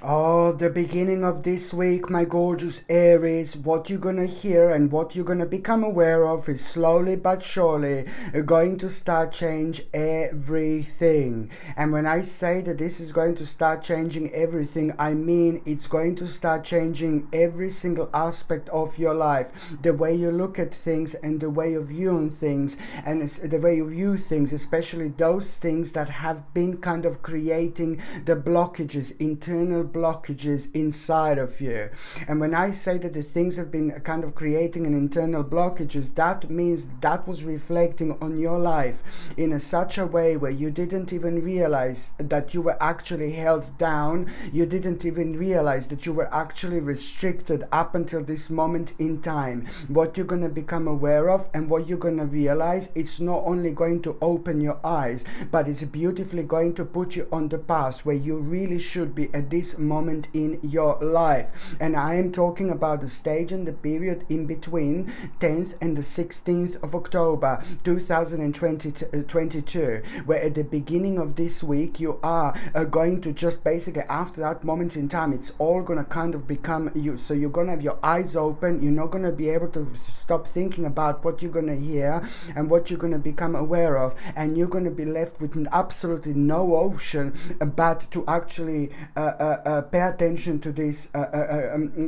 Oh, the beginning of this week, my gorgeous Aries, what you're gonna hear and what you're gonna become aware of is slowly but surely going to start change everything. And when I say that this is going to start changing everything, I mean it's going to start changing every single aspect of your life. The way you look at things and the way you view things, and the way you view things, especially those things that have been kind of creating the blockages, internal blockages inside of you. And when I say that the things have been kind of creating an internal blockages, that means that was reflecting on your life in such a way where you didn't even realize that you were actually held down. You didn't even realize that you were actually restricted up until this moment in time. What you're going to become aware of and what you're going to realize, it's not only going to open your eyes, but it's beautifully going to put you on the path where you really should be at this moment in your life. And I am talking about the stage and the period in between 10th and the 16th of October 2022, where at the beginning of this week you are going to just basically, after that moment in time, it's all going to kind of become you. So you're going to have your eyes open. You're not going to be able to stop thinking about what you're going to hear and what you're going to become aware of, and you're going to be left with absolutely no option but to actually pay attention to this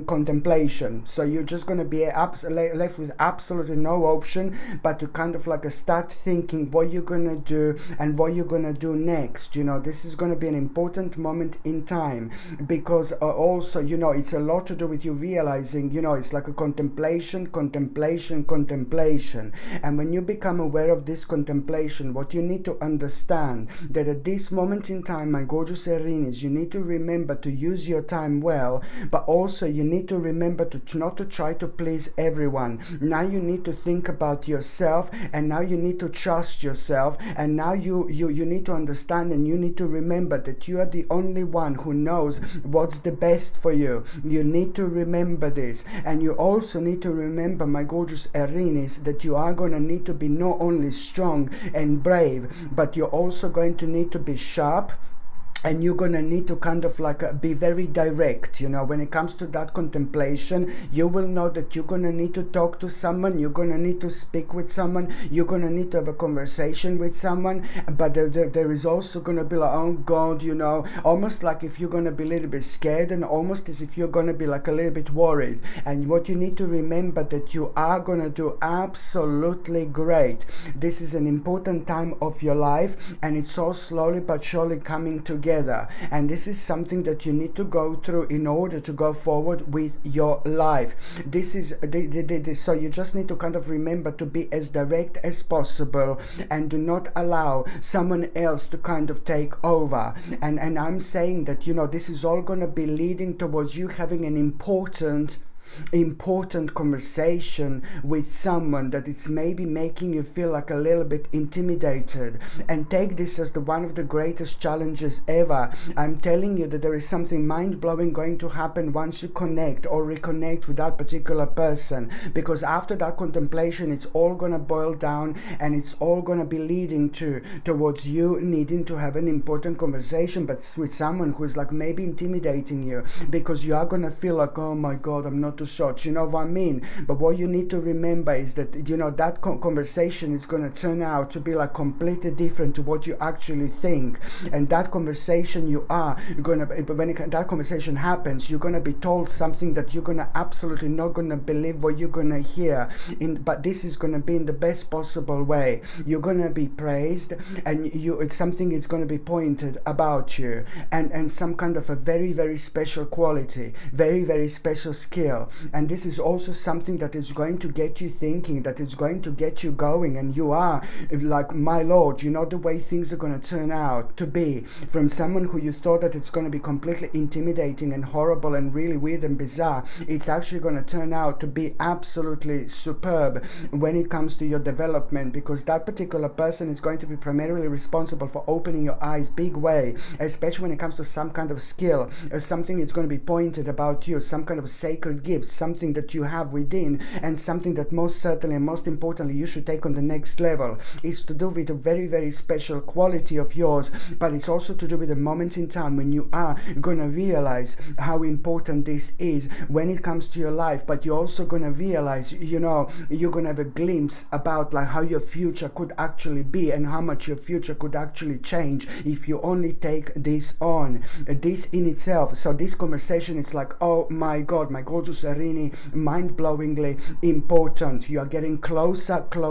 contemplation. So you're just going to be left with absolutely no option but to kind of like start thinking what you're going to do and what you're going to do next. You know, this is going to be an important moment in time because also, you know, it's a lot to do with you realizing, you know, it's like a contemplation. And when you become aware of this contemplation, what you need to understand that at this moment in time, my gorgeous Aries, you need to remember to use your time well, but also you need to remember to not to try to please everyone. Now you need to think about yourself, and now you need to trust yourself, and now you need to understand and you need to remember that you are the only one who knows what's the best for you. You need to remember this, and you also need to remember, my gorgeous Aries, that you are going to need to be not only strong and brave, but you're also going to need to be sharp. And you're going to need to kind of like be very direct. You know, when it comes to that contemplation, you will know that you're going to need to talk to someone, you're going to need to speak with someone, you're going to need to have a conversation with someone, but there is also going to be like, oh God, you know, almost like if you're going to be a little bit scared, and almost as if you're going to be like a little bit worried. And what you need to remember that you are going to do absolutely great. This is an important time of your life, and it's so slowly but surely coming together. And this is something that you need to go through in order to go forward with your life. This is so you just need to kind of remember to be as direct as possible and do not allow someone else to kind of take over. And I'm saying that, you know, this is all going to be leading towards you having an important conversation with someone that it's maybe making you feel like a little bit intimidated. And take this as one of the greatest challenges ever. I'm telling you that there is something mind-blowing going to happen once you connect or reconnect with that particular person, because after that contemplation, it's all going to boil down and it's all going to be leading towards you needing to have an important conversation, but with someone who is like maybe intimidating you, because you are going to feel like, oh my God, I'm not too short, you know what I mean? But what you need to remember is that, you know, that conversation is going to turn out to be like completely different to what you actually think. And that conversation that conversation happens, you're going to be told something that you're going to absolutely not going to believe what you're going to hear, but this is going to be in the best possible way. You're going to be praised, and it's something is going to be pointed about you, and some kind of a very, very special quality, very, very special skill. And this is also something that is going to get you thinking, that is going to get you going, and you are like, my Lord, you know the way things are going to turn out to be from someone who you thought that it's going to be completely intimidating and horrible and really weird and bizarre. It's actually going to turn out to be absolutely superb when it comes to your development, because that particular person is going to be primarily responsible for opening your eyes big way, especially when it comes to some kind of skill, something that's going to be pointed about you, some kind of sacred gift gift, something that you have within, and something that most certainly and most importantly you should take on the next level. It's to do with a very, very special quality of yours, but it's also to do with a moment in time when you are going to realize how important this is when it comes to your life. But you're also going to realize, you know, you're going to have a glimpse about like how your future could actually be and how much your future could actually change if you only take this on. This in itself, so this conversation, it's like, oh my God, my gorgeous Arini, mind-blowingly important. You are getting closer to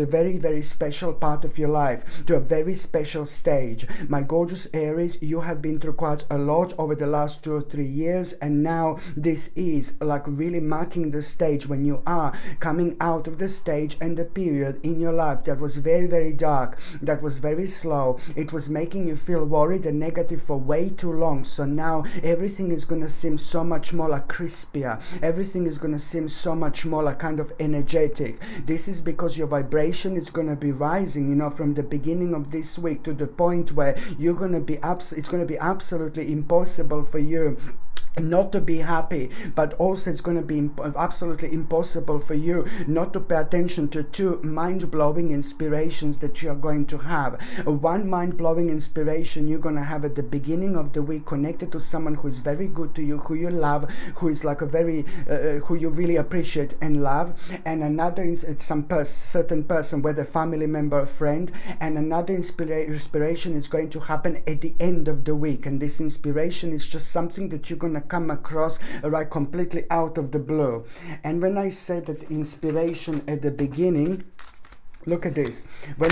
a very, very special part of your life, to a very special stage. My gorgeous Aries, you have been through quite a lot over the last 2 or 3 years, and now this is like really marking the stage when you are coming out of the stage and the period in your life that was very, very dark, that was very slow. It was making you feel worried and negative for way too long. So now everything is going to seem so much more like crispier. Everything is going to seem so much more like kind of energetic. This is because your vibration is going to be rising, you know, from the beginning of this week to the point where you're going to be it's going to be absolutely impossible for you not to be happy, but also it's going to be absolutely impossible for you not to pay attention to 2 mind-blowing inspirations that you're going to have. One mind-blowing inspiration you're going to have at the beginning of the week, connected to someone who is very good to you, who you love, who is like a very who you really appreciate and love, and another is certain person, whether family member or friend, and another inspiration is going to happen at the end of the week. And this inspiration is just something that you're going to come across right completely out of the blue. And when I said that inspiration at the beginning, look at this. When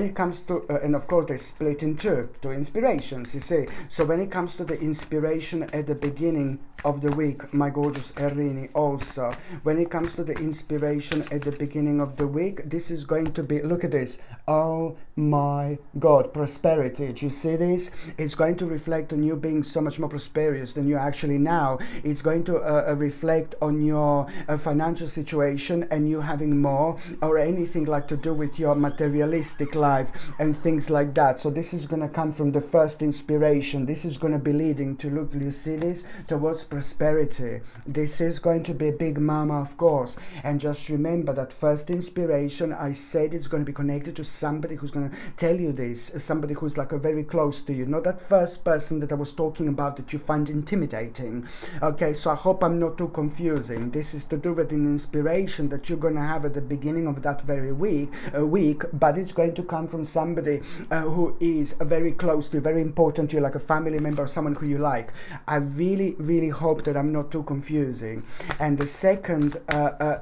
it comes to and of course they split in two inspirations, you see. So when it comes to the inspiration at the beginning of the week, my gorgeous Arini, also when it comes to the inspiration at the beginning of the week, this is going to be, look at this, oh my God, prosperity. Do you see this? It's going to reflect on you being so much more prosperous than you actually now. It's going to reflect on your financial situation and you having more, or anything like to do with your materialistic life and things like that. So this is going to come from the first inspiration. This is going to be leading to, look, you see this, towards prosperity. This is going to be a big mama, of course. And just remember that first inspiration, I said it's going to be connected to somebody who's going to tell you this, somebody who's like a very close to you, not that first person that I was talking about that you find intimidating. Okay, so I hope I'm not too confusing. This is to do with an inspiration that you're going to have at the beginning of that very week, but it's going to come from somebody who is very close to you, very important to you, like a family member or someone who you like. I really, really hope that I'm not too confusing. And the second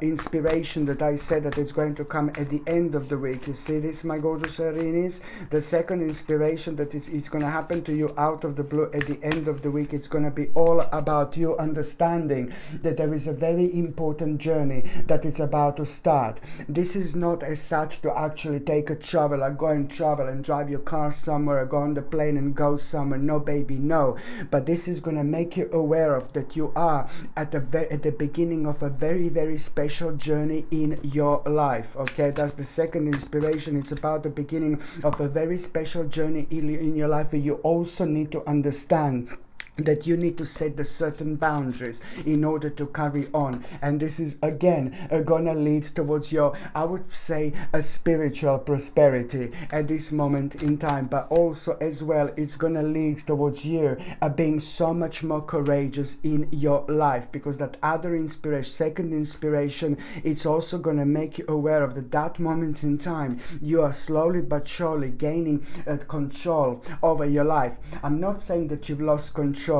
inspiration that I said that it's going to come at the end of the week, you see this, my gorgeous Arinis? The second inspiration that it's going to happen to you out of the blue at the end of the week, it's going to be all about you understanding that there is a very important journey that it's about to start. This is not as such to actually take a travel, like go and travel and drive your car somewhere, or go on the plane and go somewhere. No, baby, no. But this is going to make you aware of that you are at the beginning of a very, very special journey in your life. Okay, that's the second inspiration. It's about the beginning of a very special journey in your life, where you also need to understand that you need to set the certain boundaries in order to carry on. And this is again gonna lead towards your, I would say, a spiritual prosperity at this moment in time, but also as well it's gonna lead towards you being so much more courageous in your life, because that other inspiration, second inspiration, it's also gonna make you aware of that moment in time you are slowly but surely gaining control over your life. I'm not saying that you've lost control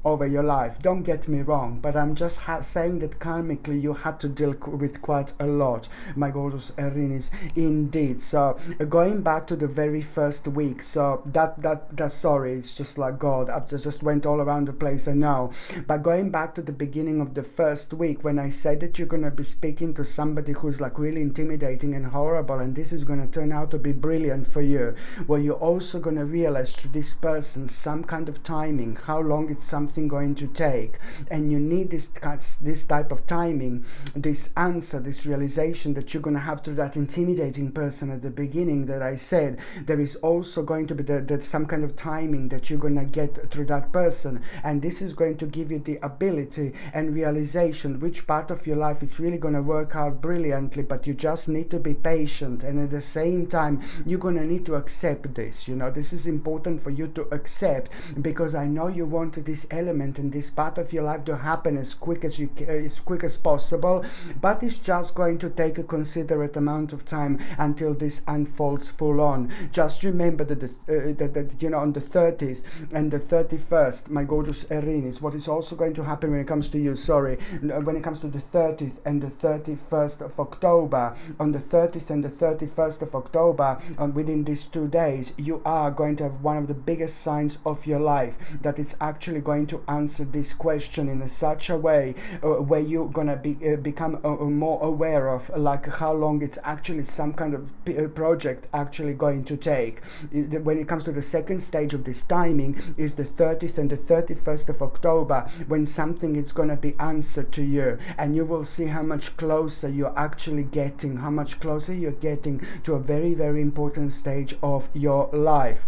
over your life, don't get me wrong, but I'm just saying that karmically you had to deal with quite a lot, my gorgeous Arinis, indeed. So going back to the very first week, so that sorry, it's just like God, I just went all around the place, I know, but going back to the beginning of the first week, when I said that you're gonna be speaking to somebody who's like really intimidating and horrible, and this is gonna turn out to be brilliant for you, where you're also gonna realize through this person some kind of timing, how long long it's something going to take. And you need this type of timing, this answer, this realization that you're going to have through that intimidating person at the beginning that I said. There is also going to be some kind of timing that you're going to get through that person, and this is going to give you the ability and realization which part of your life it's really going to work out brilliantly, but you just need to be patient. And at the same time, you're going to need to accept this. You know, this is important for you to accept, because I know you want this element and this part of your life to happen as quick as possible, but it's just going to take a considerate amount of time until this unfolds full on. Just remember that you know, on the 30th and the 31st, my gorgeous Aries, what is also going to happen when it comes to you, when it comes to the 30th and the 31st of October, on the 30th and the 31st of October, within these 2 days, you are going to have one of the biggest signs of your life that is actually going to answer this question in such a way where you're gonna become more aware of, like, how long it's actually some kind of project actually going to take. When it comes to the second stage of this timing is the 30th and the 31st of October, when something is going to be answered to you, and you will see how much closer you're actually getting, how much closer you're getting to a very, very important stage of your life.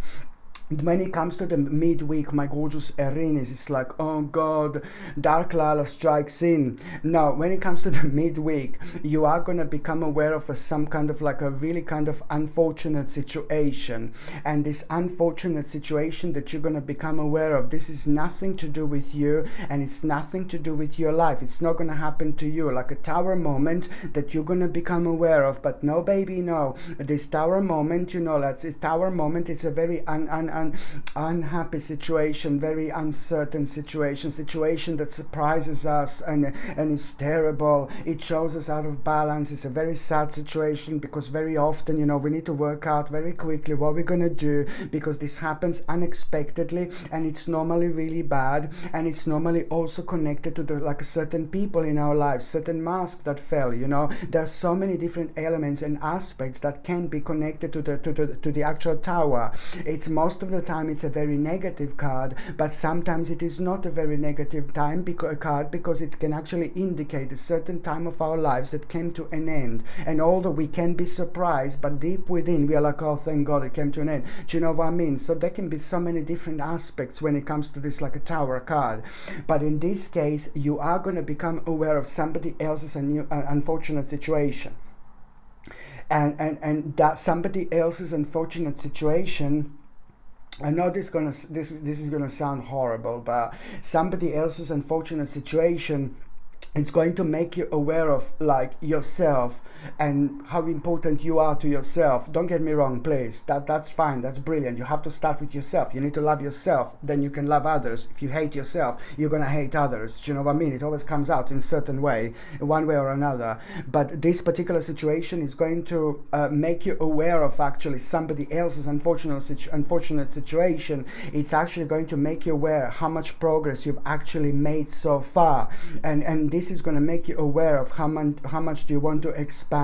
When it comes to the midweek, my gorgeous Aries, it's like, oh God, Dark Lala strikes in. Now, when it comes to the midweek, you are going to become aware of some kind of like a really kind of unfortunate situation. And this unfortunate situation that you're going to become aware of, this is nothing to do with you, and it's nothing to do with your life. It's not going to happen to you. Like a tower moment that you're going to become aware of. But no, baby, no. This tower moment, you know, that's a tower moment. It's a very unhappy situation, very uncertain situation that surprises us and it's terrible. It shows us out of balance. It's a very sad situation, because very often, you know, we need to work out very quickly what we're gonna do, because this happens unexpectedly, and it's normally really bad, and it's normally also connected to like certain people in our lives, certain masks that fell. You know, there's so many different elements and aspects that can be connected to the actual tower. It's most of the time it's a very negative card, but sometimes it is not a very negative card, because it can actually indicate a certain time of our lives that came to an end. And although we can be surprised, but deep within we are like, oh, thank God it came to an end. Do you know what I mean? So there can be so many different aspects when it comes to this, like a tower card. But in this case, you are going to become aware of somebody else's unfortunate situation, and that somebody else's unfortunate situation, I know this is gonna sound horrible, but somebody else's unfortunate situation, it's going to make you aware of like yourself and how important you are to yourself. Don't get me wrong, please. That's fine. That's brilliant. You have to start with yourself. You need to love yourself. Then you can love others. If you hate yourself, you're going to hate others. Do you know what I mean? It always comes out in a certain way, one way or another. But this particular situation is going to make you aware of actually somebody else's unfortunate situation. It's actually going to make you aware how much progress you've actually made so far. And this is going to make you aware of how much do you want to expand,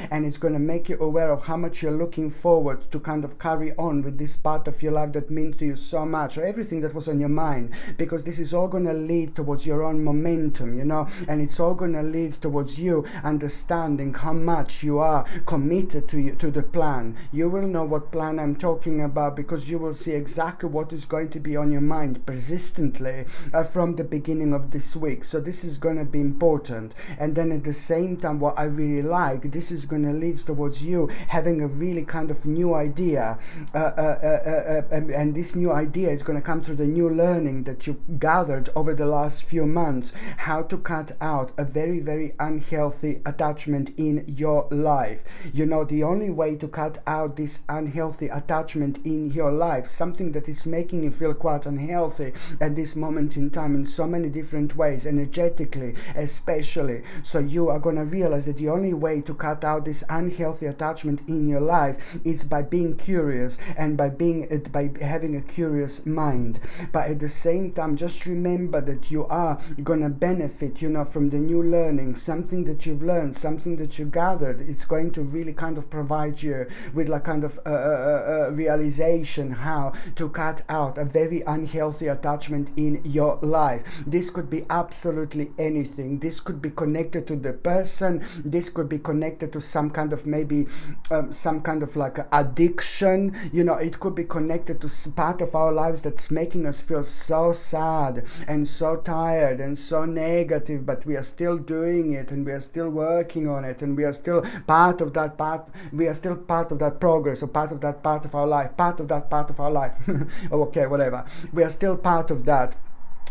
and it's going to make you aware of how much you're looking forward to kind of carry on with this part of your life that means to you so much, or everything that was on your mind, because this is all going to lead towards your own momentum, you know, and it's all going to lead towards you understanding how much you are committed to the plan. You will know what plan I'm talking about, because you will see exactly what is going to be on your mind persistently from the beginning of this week. So this is going to be important. And then at the same time, what I really like, this is going to lead towards you having a really kind of new idea, and this new idea is going to come through the new learning that you've gathered over the last few months, how to cut out a very, very unhealthy attachment in your life. You know, the only way to cut out this unhealthy attachment in your life, something that is making you feel quite unhealthy at this moment in time in so many different ways, energetically, especially. So you are going to realize that the only way to cut out this unhealthy attachment in your life is by being curious and by having a curious mind. But at the same time, just remember that you are going to benefit, you know, from the new learning, something that you've learned, something that you gathered. It's going to really kind of provide you with like kind of realization how to cut out a very unhealthy attachment in your life. This could be absolutely anything. This could be connected to the person. This could be connected to some kind of maybe some kind of like addiction. You know, it could be connected to part of our lives that's making us feel so sad and so tired and so negative, but we are still doing it and we are still working on it and we are still part of that part. We are still part of that progress or part of that part of our life, okay, whatever. We are still part of that,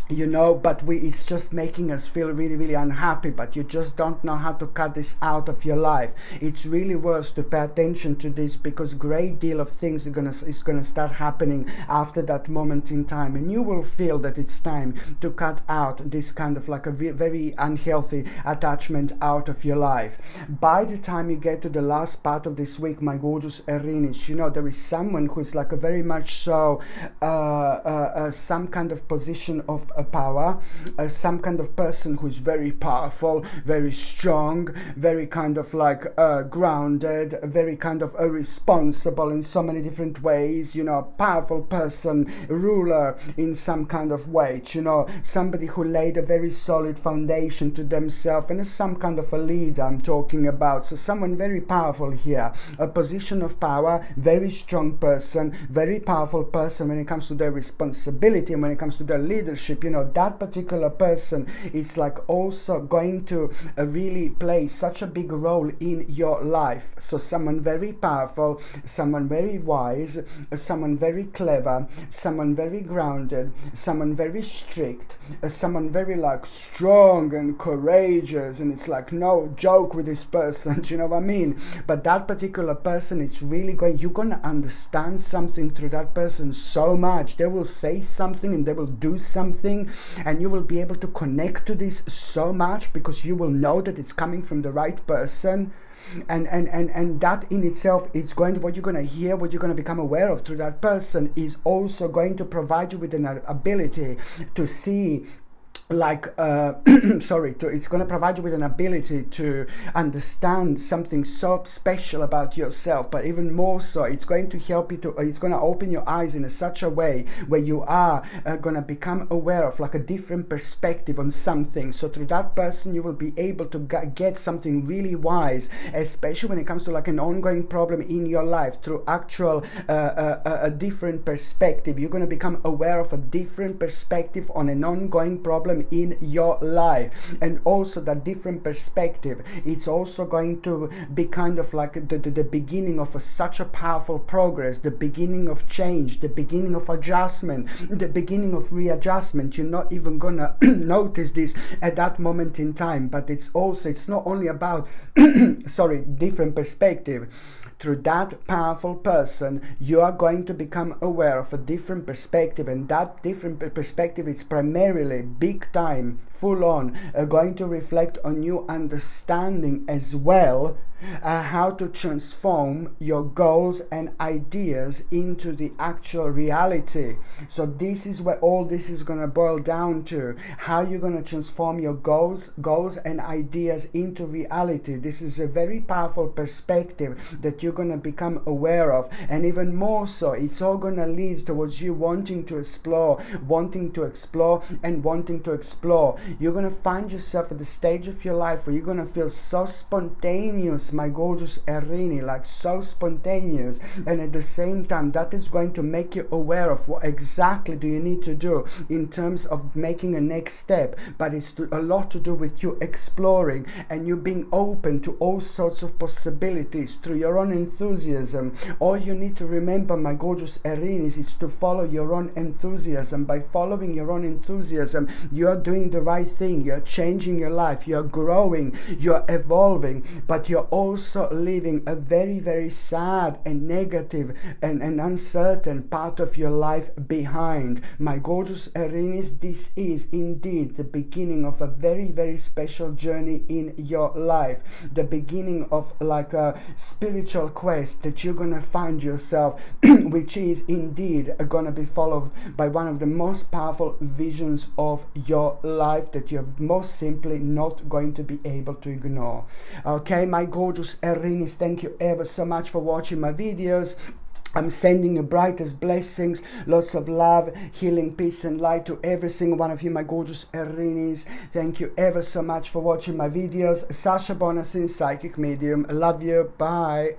you know, but it's just making us feel really, really unhappy, but you just don't know how to cut this out of your life. It's really worth to pay attention to this, because a great deal of things is gonna start happening after that moment in time, and you will feel that it's time to cut out this kind of like a very unhealthy attachment out of your life. By the time you get to the last part of this week, my gorgeous Aries, you know, there is someone who's like a very much so some kind of position of power, some kind of person who's very powerful, very strong, very kind of like grounded, very kind of responsible in so many different ways, you know, a powerful person, ruler in some kind of way, you know, somebody who laid a very solid foundation to themselves, and is some kind of a leader I'm talking about. So someone very powerful here, a position of power, very strong person, very powerful person when it comes to their responsibility and when it comes to their leadership. You know, that particular person is like also going to really play such a big role in your life. So someone very powerful, someone very wise, someone very clever, someone very grounded, someone very strict, someone very like strong and courageous, and it's like no joke with this person. Do you know what I mean? But that particular person, it's really you're gonna understand something through that person so much. They will say something and they will do something, and you will be able to connect to this so much because you will know that it's coming from the right person. And that in itself, it's going to, what you're going to hear, what you're going to become aware of through that person is also going to provide you with an ability to see like it's going to provide you with an ability to understand something so special about yourself. But even more so, it's going to help you to it's going to open your eyes in such a way where you are going to become aware of like a different perspective on something. So through that person, you will be able to get something really wise, especially when it comes to like an ongoing problem in your life. Through actual a different perspective, you're going to become aware of a different perspective on an ongoing problem in your life. And also that different perspective, it's also going to be kind of like the beginning of such a powerful progress, the beginning of change, the beginning of adjustment, the beginning of readjustment. You're not even gonna notice this at that moment in time, but it's not only about different perspective. Through that powerful person, you are going to become aware of a different perspective, and that different perspective is primarily big time, full on, going to reflect on you understanding as well how to transform your goals and ideas into the actual reality. So this is where all this is going to boil down to, how you're going to transform your goals and ideas into reality. This is a very powerful perspective that you're going to become aware of, and even more so, it's all going to lead towards you wanting to explore. You're going to find yourself at the stage of your life where you're going to feel so spontaneous, my gorgeous Aries, like so spontaneous, and at the same time that is going to make you aware of what exactly do you need to do in terms of making a next step. But it's a lot to do with you exploring and you being open to all sorts of possibilities through your own enthusiasm. All you need to remember, my gorgeous Aries, is to follow your own enthusiasm. By following your own enthusiasm, you are doing the right thing, you're changing your life, you're growing, you're evolving, but you're also leaving a very, very sad and negative and uncertain part of your life behind. My gorgeous Aries, this is indeed the beginning of a very, very special journey in your life. The beginning of like a spiritual quest that you're gonna find yourself which is indeed gonna be followed by one of the most powerful visions of your life that you're most simply not going to be able to ignore. Okay, my gorgeous Aries, thank you ever so much for watching my videos. I'm sending you brightest blessings, lots of love, healing, peace and light to every single one of you, my gorgeous Aries. Thank you ever so much for watching my videos. Sasha Bonasin, Psychic Medium. Love you. Bye.